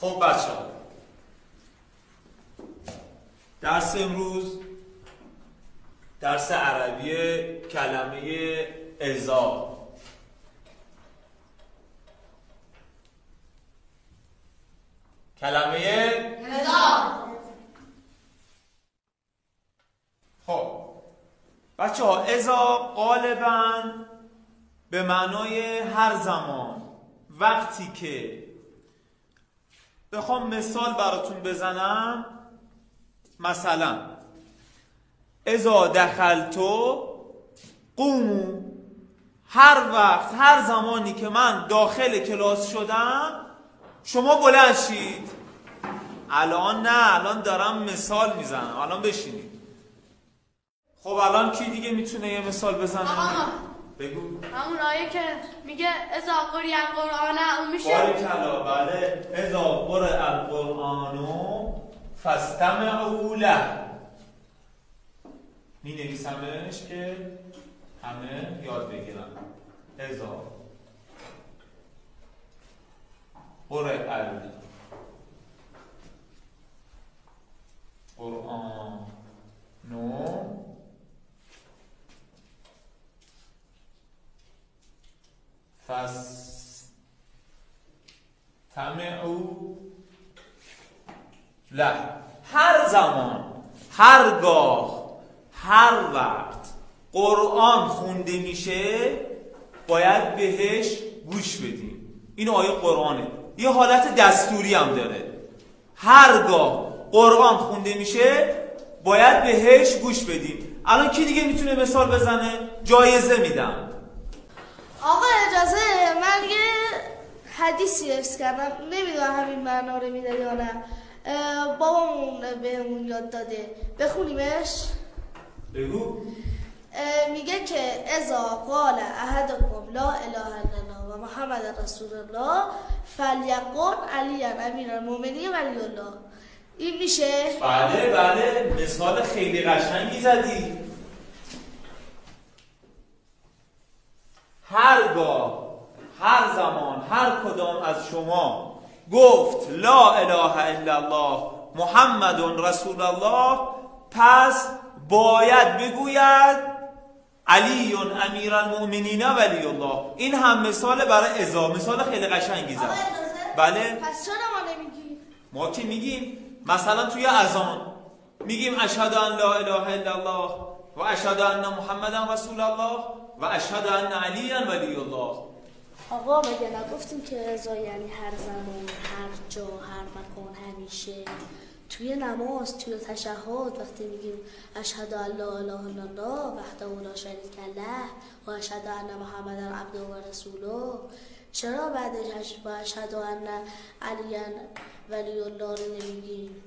خب بچه‌ها، درس امروز درس عربی کلمه اذا. کلمه اذا. خب بچه‌ها، اذا غالباً به معنای هر زمان، وقتی که بخوام مثال براتون بزنم، مثلا اذا دخلتو قومو، هر وقت، هر زمانی که من داخل کلاس شدم شما بلند شید. الان نه، الان دارم مثال میزنم، الان بشینید. خب الان کی دیگه میتونه یه مثال بزنه؟ بگو. همون آیه که میگه اذا قرئ القرآن اون میشه. باریکلا، بله. اذا قرئ القرآن فاستمعوا له. می نویسمش که همه یاد بگیرن. اذا قرئ القرآن فاستمعوا له. هر زمان، هرگاه، هر وقت قرآن خونده میشه باید بهش گوش بدیم. این آیه قرآنه، یه حالت دستوری هم داره. هرگاه قرآن خونده میشه باید بهش گوش بدیم. الان کی دیگه میتونه مثال بزنه؟ جایزه میدم. آقا اجازه، من یه حدیثی حفظ کردم، نمیدونم همین معنا رو میده یا نه. بابامون بهمون یاد داده، بخونیمش. بگو. میگه که اذا قال احدکم لا اله الا الله و محمد رسول الله فلیقل علی امیر المؤمنین ولی الله. این میشه؟ بله بله، مثال خیلی قشنگی زدی. هرگاه، هر زمان، هر کدام از شما گفت لا اله الا الله محمد رسول الله، پس باید بگوید علی امیر المؤمنین ولی الله. این هم مثال برای اذا، مثال خیلی قشنگی زد. بله. پس چرا ما نمیگیم؟ ما که میگیم، مثلا توی اذان میگیم اشهد ان لا اله الا الله و اشهد ان محمد رسول الله و اشهد ان علی ولی الله. آقا مگه نگفتیم که اذا یعنی هر زمان، هر جا، هر مکان، همیشه؟ توی نماز، توی تشهد وقتی میگیم اشهد ان لا اله الا الله وحده لا شریک له و اشهد ان محمدا عبده و رسوله، چرا بعدش با اشهد ان علی ولی الله رو نمیگیم؟